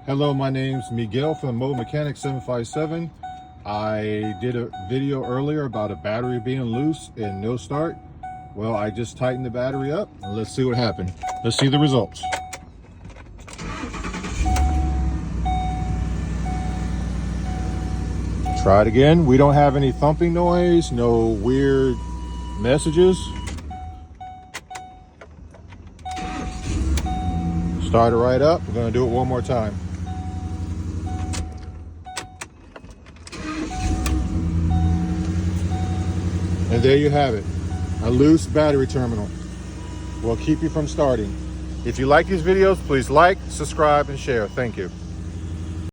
Hello, my name's Miguel from Mobilemechanic 757. I did a video earlier about a battery being loose and no start. Well, I just tightened the battery up and let's see what happened. Let's see the results. Try it again. We don't have any thumping noise, no weird messages. Start it right up. We're gonna do it one more time. And there you have it, a loose battery terminal will keep you from starting. If you like these videos, please like, subscribe, and share. Thank you.